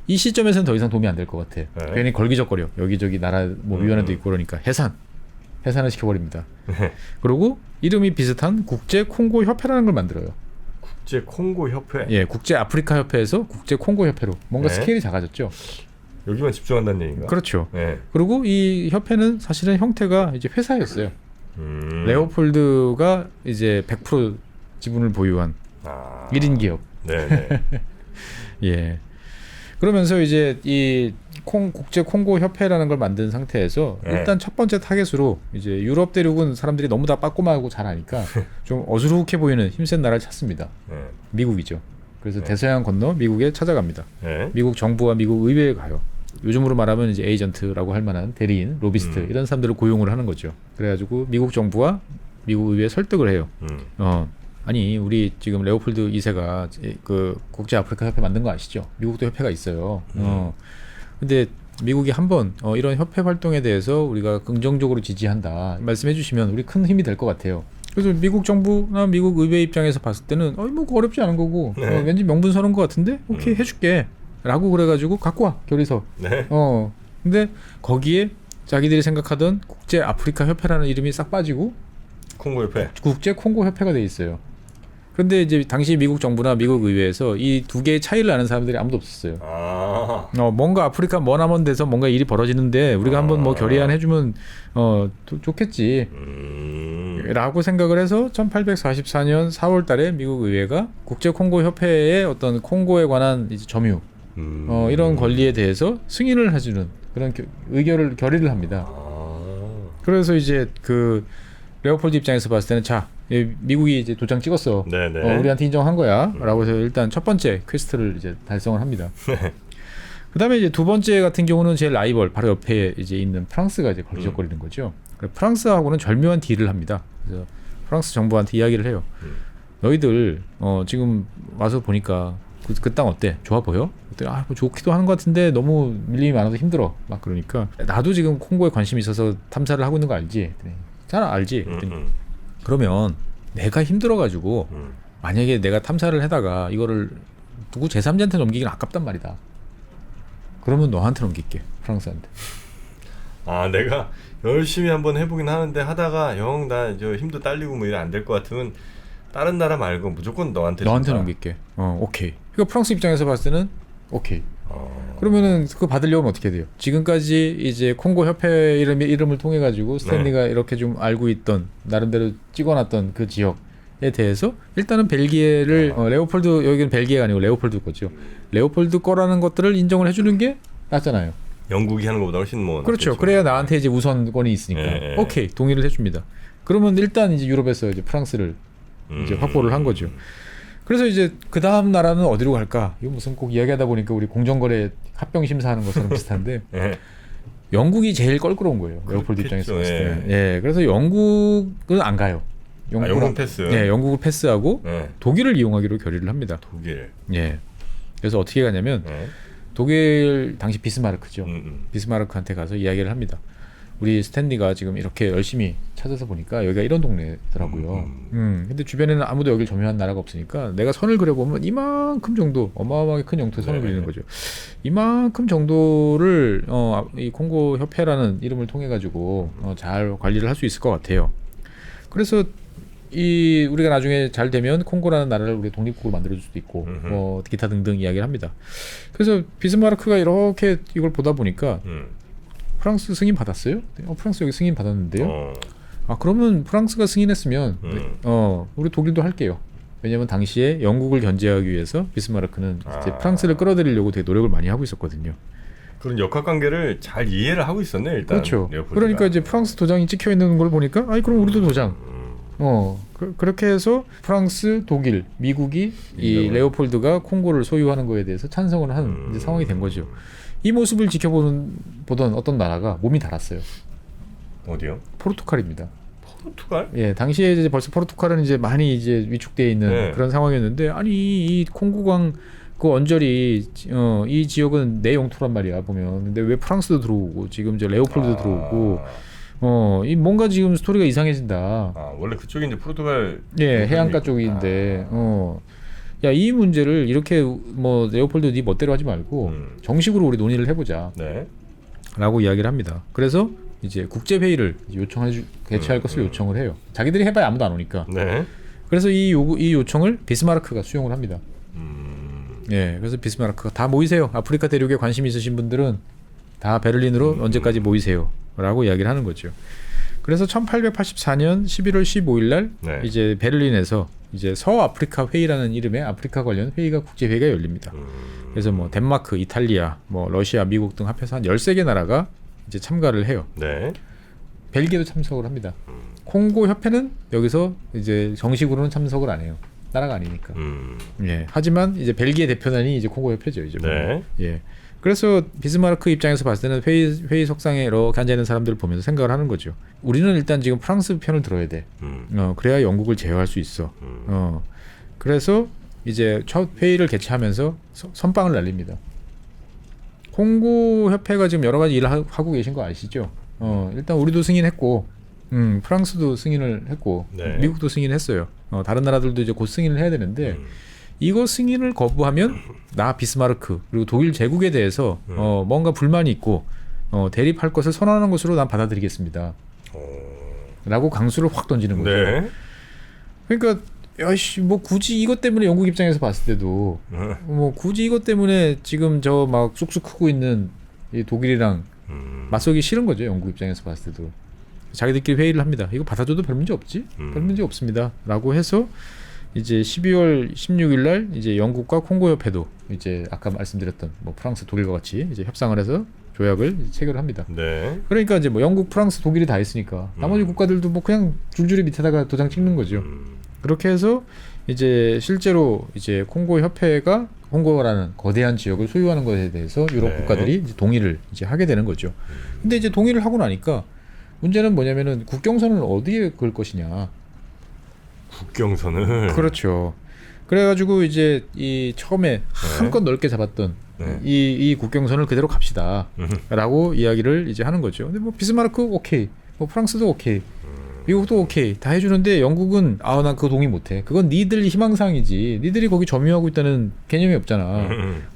이 시점에서는 더 이상 도움이 안 될 것 같아. 괜히 걸기적거려. 여기저기 나라 뭐 위원회도 있고 그러니까 해산을 시켜버립니다. 그리고 이름이 비슷한 국제 콩고 협회라는 걸 만들어요. 국제 콩고 협회. 예, 국제 아프리카 협회에서 국제 콩고 협회로 뭔가 스케일이 작아졌죠. 여기만 집중한다는 얘기인가? 그렇죠. 그리고 이 협회는 사실은 형태가 이제 회사였어요. 레오폴드가 이제 100% 지분을 보유한 1인 기업. 네. 예. 그러면서 이제 이 국제 콩고 협회라는 걸 만든 상태에서 일단 첫 번째 타겟으로 이제 유럽 대륙은 사람들이 너무 다 빠꼬마하고 잘 아니까 좀 어수룩해 보이는 힘센 나라를 찾습니다. 미국이죠. 그래서 대서양 건너 미국에 찾아갑니다. 미국 정부와 미국 의회에 가요. 요즘으로 말하면 이제 에이전트라고 할 만한 대리인, 로비스트 이런 사람들을 고용을 하는 거죠. 그래가지고 미국 정부와 미국 의회에 설득을 해요. 아니 우리 지금 레오폴드 2세가 그 국제 아프리카 협회 만든 거 아시죠? 미국도 협회가 있어요. 근데 미국이 한번 이런 협회 활동에 대해서 우리가 긍정적으로 지지한다 말씀해 주시면 우리 큰 힘이 될 것 같아요. 그래서 미국 정부나 미국 의회 입장에서 봤을 때는 뭐 어렵지 않은 거고 왠지 명분서는 것 같은데 오케이 해줄게 라고 그래가지고 갖고 와 결의서. 근데 거기에 자기들이 생각하던 국제 아프리카 협회라는 이름이 싹 빠지고 콩고 협회. 국제 콩고 협회가 돼 있어요. 그런데 이제 당시 미국 정부나 미국 의회에서 이 두 개의 차이를 아는 사람들이 아무도 없었어요. 뭔가 아프리카 머나먼 데서 뭔가 일이 벌어지는데 우리가 한번 뭐 결의안 해주면 좋겠지. 라고 생각을 해서 1844년 4월달에 미국 의회가 국제 콩고 협회의 어떤 콩고에 관한 이제 점유 이런 권리에 대해서 승인을 해주는 그런 결의를 합니다. 그래서 이제 그 레오폴드 입장에서 봤을 때는 자 미국이 이제 도장 찍었어. 우리한테 인정한 거야라고 해서 일단 첫 번째 퀘스트를 이제 달성을 합니다. 그다음에 이제 두 번째 같은 경우는 제 라이벌 바로 옆에 이제 있는 프랑스가 이제 걸리적거리는 거죠. 프랑스하고는 절묘한 딜을 합니다. 그래서 프랑스 정부한테 이야기를 해요. 너희들 지금 와서 보니까 그 땅 어때? 좋아 보여? 그때 뭐 좋기도 하는 것 같은데 너무 밀림이 많아서 힘들어. 막 그러니까 나도 지금 콩고에 관심이 있어서 탐사를 하고 있는 거 알지? 잘 알지? 그러면 내가 힘들어가지고 만약에 내가 탐사를 하다가 이거를 누구 제3자한테 넘기기는 아깝단 말이다. 그러면 너한테 넘길게. 프랑스한테. 아 내가 열심히 한번 해보긴 하는데 하다가 형 나 저 힘도 딸리고 뭐 이래 안 될 것 같으면 다른 나라 말고 무조건 너한테 준다. 넘길게. 오케이. 그러니까 프랑스 입장에서 봤을 때는 오케이. 어. 그러면은 그거 받으려면 어떻게 돼요? 지금까지 이제 콩고 협회 이름을 통해 가지고 스탠리가 이렇게 좀 알고 있던 나름대로 찍어놨던 그 지역에 대해서 일단은 벨기에를 레오폴드 여기는 벨기에가 아니고 레오폴드 거죠. 레오폴드 거라는 것들을 인정을 해주는 게 낫잖아요. 영국이 하는 것보다 훨씬 뭐 그렇죠. 낫겠죠. 그래야 나한테 이제 우선권이 있으니까 예. 오케이 동의를 해줍니다. 그러면 일단 이제 유럽에서 이제 프랑스를 이제 확보를 한 거죠. 그래서 이제 그 다음 나라는 어디로 갈까? 이거 무슨 꼭 이야기하다 보니까 우리 공정거래 합병 심사하는 것처럼 비슷한데 예. 영국이 제일 껄끄러운 거예요. 레오폴드 입장에서 봤을 때. 예, 그래서 영국은 안 가요. 영국은 패스. 예, 영국을 패스하고 예. 독일을 이용하기로 결의를 합니다. 독일. 예. 그래서 어떻게 가냐면 예. 독일 당시 비스마르크죠. 비스마르크한테 가서 이야기를 합니다. 우리 스탠리가 지금 이렇게 열심히 찾아서 보니까 여기가 이런 동네더라고요. 근데 주변에는 아무도 여기를 점유한 나라가 없으니까 내가 선을 그려보면 이만큼 정도 어마어마하게 큰 영토에 선을 그리는 거죠. 이만큼 정도를 이 콩고 협회라는 이름을 통해 가지고 잘 관리를 할 수 있을 것 같아요. 그래서 이 우리가 나중에 잘 되면 콩고라는 나라를 우리 독립국으로 만들어줄 수도 있고 뭐 기타 등등 이야기를 합니다. 그래서 비스마르크가 이렇게 이걸 보다 보니까 프랑스 승인 받았어요? 프랑스 여기 승인 받았는데요. 아 그러면 프랑스가 승인했으면 우리 독일도 할게요. 왜냐면 당시에 영국을 견제하기 위해서 비스마르크는 이제 프랑스를 끌어들이려고 되게 노력을 많이 하고 있었거든요. 그런 역학관계를 잘 이해를 하고 있었네 일단. 그렇죠. 레오폴드가. 그러니까 이제 프랑스 도장이 찍혀 있는 걸 보니까 아이 그럼 우리도 도장. 그렇게 해서 프랑스, 독일, 미국이 이 레오폴드가 콩고를 소유하는 거에 대해서 찬성을 하는 이제 상황이 된 거죠. 이 모습을 지켜보던 어떤 나라가 몸이 달았어요. 어디요? 포르투갈입니다. 포르투갈? 예, 당시에 이제 벌써 포르투갈은 이제 많이 이제 위축되어 있는 그런 상황이었는데 아니 이 콩고강 그 언저리 이 지역은 내 영토란 말이야 보면. 근데 왜 프랑스도 들어오고 지금 이제 레오폴드도 들어오고 이 뭔가 지금 스토리가 이상해진다. 아 원래 그쪽이 이제 포르투갈 예, 해안가 쪽인데 야, 이 문제를 이렇게 뭐 레오폴드 네 멋대로 하지 말고 정식으로 우리 논의를 해보자. 네. 라고 이야기를 합니다. 그래서 이제 국제 회의를 개최할 것을 요청을 해요. 자기들이 해봐야 아무도 안 오니까. 네. 그래서 이 요청을 비스마르크가 수용을 합니다. 예, 그래서 비스마르크가 다 모이세요. 아프리카 대륙에 관심 있으신 분들은 다 베를린으로 언제까지 모이세요.라고 이야기를 하는 거죠. 그래서 1884년 11월 15일 날 이제 베를린에서 이제 서아프리카 회의라는 이름의 아프리카 관련 회의가 국제 회의가 열립니다. 그래서 뭐 덴마크, 이탈리아, 뭐 러시아, 미국 등 합해서 한 13개 나라가 이제 참가를 해요. 네. 벨기에도 참석을 합니다. 콩고 협회는 여기서 이제 정식으로는 참석을 안 해요. 나라가 아니니까. 예. 하지만 이제 벨기에 대표단이 이제 콩고 협회죠. 이제. 네. 예. 그래서 비스마르크 입장에서 봤을 때는 회의석상에 이렇게 앉아 있는 사람들을 보면서 생각을 하는 거죠. 우리는 일단 지금 프랑스 편을 들어야 돼. 그래야 영국을 제어할 수 있어. 그래서 이제 첫 회의를 개최하면서 선빵을 날립니다. 콩고 협회가 지금 여러 가지 일을 하고 계신 거 아시죠? 일단 우리도 승인했고, 프랑스도 승인을 했고, 네. 미국도 승인했어요. 다른 나라들도 이제 곧 승인을 해야 되는데. 이거 승인을 거부하면 나 비스마르크 그리고 독일 제국에 대해서 뭔가 불만이 있고 대립할 것을 선언하는 것으로 난 받아들이겠습니다. 라고 강수를 확 던지는 거죠. 네. 그러니까 야씨 뭐 굳이 이것 때문에 영국 입장에서 봤을 때도 뭐 굳이 이것 때문에 지금 저 막 쑥쑥 크고 있는 이 독일이랑 맞서기 싫은 거죠. 영국 입장에서 봤을 때도. 자기들끼리 회의를 합니다. 이거 받아줘도 별 문제 없지? 별 문제 없습니다. 라고 해서 이제 12월 16일 날 이제 영국과 콩고 협회도 이제 아까 말씀드렸던 뭐 프랑스, 독일과 같이 이제 협상을 해서 조약을 체결을 합니다. 네. 그러니까 이제 뭐 영국, 프랑스, 독일이 다 있으니까 나머지 국가들도 뭐 그냥 줄줄이 밑에다가 도장 찍는 거죠. 그렇게 해서 이제 실제로 이제 콩고 협회가 콩고라는 거대한 지역을 소유하는 것에 대해서 유럽 국가들이 이제 동의를 이제 하게 되는 거죠. 근데 이제 동의를 하고 나니까 문제는 뭐냐면은 국경선을 어디에 그을 것이냐. 국경선을. 그렇죠. 그래가지고 이제 이 처음에 한껏 넓게 잡았던 이 국경선을 그대로 갑시다라고 이야기를 이제 하는 거죠. 근데 뭐 비스마르크 오케이, 뭐 프랑스도 오케이, 미국도 오케이 다 해주는데 영국은 난 그거 동의 못해. 그건 니들 희망사항이지. 니들이 거기 점유하고 있다는 개념이 없잖아.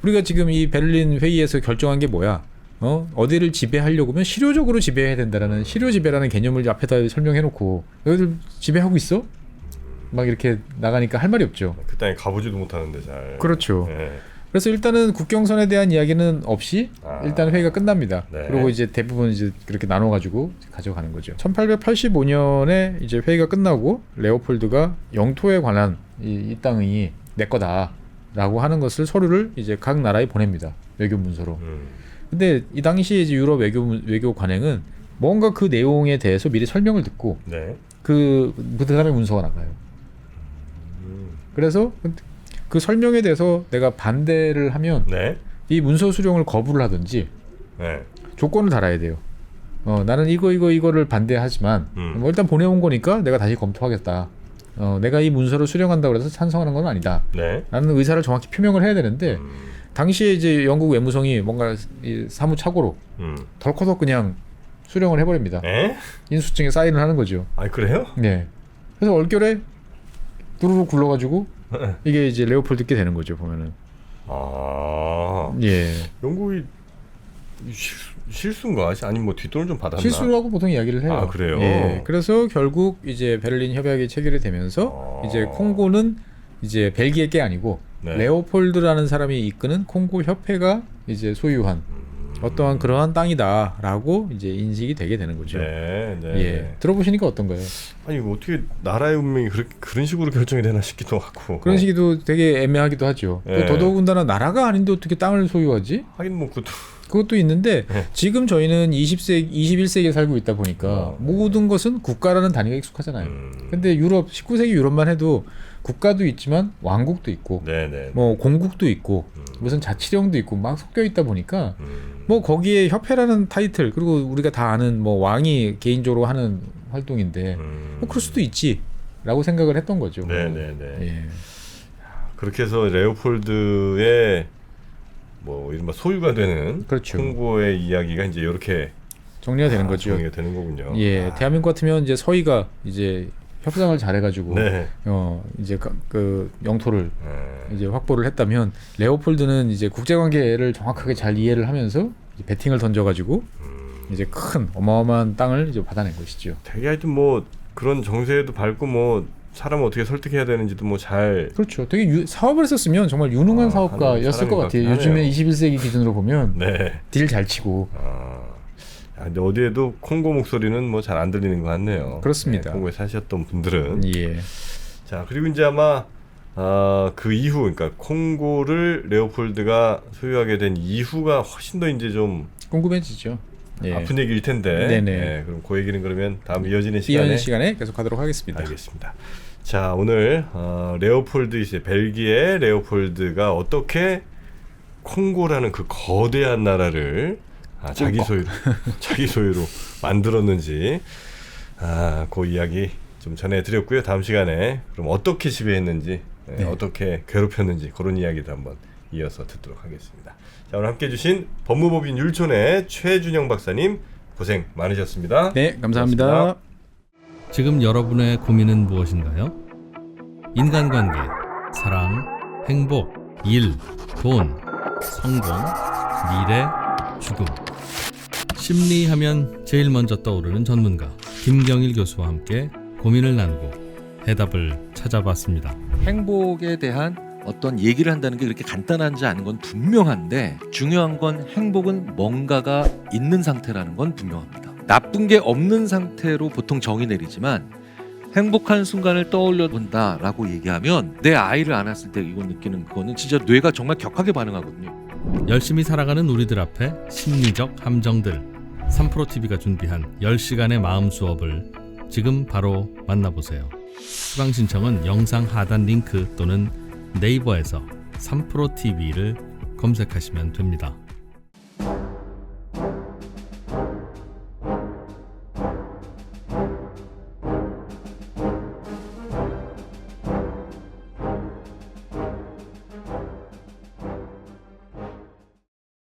우리가 지금 이 베를린 회의에서 결정한 게 뭐야? 어디를 지배하려고 하면 실효적으로 지배해야 된다라는 실효 지배라는 개념을 앞에다 설명해놓고 너희들 지배하고 있어? 막 이렇게 나가니까 할 말이 없죠. 그 땅에 가보지도 못하는데 잘. 그렇죠. 네. 그래서 일단은 국경선에 대한 이야기는 없이 일단 회의가 끝납니다. 네. 그리고 이제 대부분 이제 그렇게 나눠가지고 가져가는 거죠. 1885년에 이제 회의가 끝나고 레오폴드가 영토에 관한 이 땅이 내 거다라고 하는 것을 서류를 이제 각 나라에 보냅니다. 외교 문서로. 근데 이 당시 이제 유럽 외교 관행은 뭔가 그 내용에 대해서 미리 설명을 듣고 네. 그 다음에 문서가 나가요. 그래서 그 설명에 대해서 내가 반대를 하면 네. 이 문서 수령을 거부를 하든지 네. 조건을 달아야 돼요. 나는 이거를 반대하지만 뭐 일단 보내온 거니까 내가 다시 검토하겠다. 내가 이 문서를 수령한다고 해서 찬성하는 건 아니다. 네. 라는 의사를 정확히 표명을 해야 되는데 당시에 이제 영국 외무성이 뭔가 사무착오로 덜커덕 그냥 수령을 해버립니다. 에? 인수증에 사인을 하는 거죠. 아 그래요? 네. 그래서 얼결에 두루룩 굴러가지고 이게 이제 레오폴드께 되는 거죠 보면은. 아. 예. 영국이 실수인가? 아니 뭐 뒷돈을 좀 받았나? 실수라고 보통 이야기를 해요. 아 그래요? 예. 그래서 결국 이제 베를린 협약이 체결이 되면서 이제 콩고는 이제 벨기에 게 아니고 네. 레오폴드라는 사람이 이끄는 콩고 협회가 이제 소유한 어떠한 그러한 땅이다라고 이제 인식이 되게 되는 거죠. 네, 네. 예. 들어보시니까 어떤가요? 아니 어떻게 나라의 운명이 그런 식으로 결정이 되나 싶기도 하고. 그런 식이도 되게 애매하기도 하죠. 예. 또 더더군다나 나라가 아닌데 어떻게 땅을 소유하지? 하긴 뭐 그것도 있는데 네. 지금 저희는 21세기에 살고 있다 보니까 모든 것은 국가라는 단위가 익숙하잖아요. 근데 유럽 19세기 유럽만 해도 국가도 있지만 왕국도 있고 네네. 뭐 공국도 있고 무슨 자치령도 있고 막 섞여 있다 보니까 뭐 거기에 협회라는 타이틀 그리고 우리가 다 아는 뭐 왕이 개인적으로 하는 활동인데 뭐 그럴 수도 있지라고 생각을 했던 거죠. 네네네. 예. 그렇게 해서 레오폴드의 뭐 이른바 소유가 되는 그렇죠. 콩고의 이야기가 이제 이렇게 정리가 되는 거죠. 정리가 되는 거군요. 예, 대한민국 같으면 이제 서희가 이제 협상을 잘해가지고 네. 이제 그 영토를 네. 이제 확보를 했다면 레오폴드는 이제 국제관계를 정확하게 잘 이해를 하면서 이제 배팅을 던져가지고 이제 큰 어마어마한 땅을 이제 받아낸 것이죠. 되게 하여튼 뭐 그런 정세에도 밝고 뭐 사람을 어떻게 설득해야 되는지도 뭐 잘 그렇죠. 되게 사업을 했었으면 정말 유능한 사업가였을 것 같아요. 요즘에 21세기 기준으로 보면 네. 딜 잘 치고. 근데 어디에도 콩고 목소리는 뭐 잘 안 들리는 것 같네요. 그렇습니다. 네, 콩고에 사셨던 분들은. 예. 자 그리고 이제 아마 그 이후 그러니까 콩고를 레오폴드가 소유하게 된 이후가 훨씬 더 이제 좀 궁금해지죠. 예. 아픈 얘기일 텐데. 네네. 네, 그럼 그 얘기는 그러면 다음 이어지는 시간에 계속하도록 하겠습니다. 알겠습니다. 자 오늘 레오폴드 이제 벨기에 레오폴드가 어떻게 콩고라는 그 거대한 나라를 자기 소유로 만들었는지 그 이야기 좀 전해드렸고요. 다음 시간에 그럼 어떻게 지배했는지 네. 어떻게 괴롭혔는지 그런 이야기도 한번 이어서 듣도록 하겠습니다. 자 오늘 함께해 주신 법무법인 율촌의 최준영 박사님 고생 많으셨습니다. 네, 감사합니다. 고맙습니다. 지금 여러분의 고민은 무엇인가요? 인간관계, 사랑, 행복, 일, 돈, 성공, 미래, 죽음. 심리하면 제일 먼저 떠오르는 전문가 김경일 교수와 함께 고민을 나누고 해답을 찾아봤습니다. 행복에 대한 어떤 얘기를 한다는 게 그렇게 간단하지 않은 건 분명한데 중요한 건 행복은 뭔가가 있는 상태라는 건 분명합니다. 나쁜 게 없는 상태로 보통 정의 내리지만 행복한 순간을 떠올려 본다라고 얘기하면 내 아이를 안았을 때 이거 느끼는 그거는 진짜 뇌가 정말 격하게 반응하거든요. 열심히 살아가는 우리들 앞에 심리적 함정들 3프로TV가 준비한 10시간의 마음 수업을 지금 바로 만나보세요. 수강 신청은 영상 하단 링크 또는 네이버에서 3프로TV를 검색하시면 됩니다.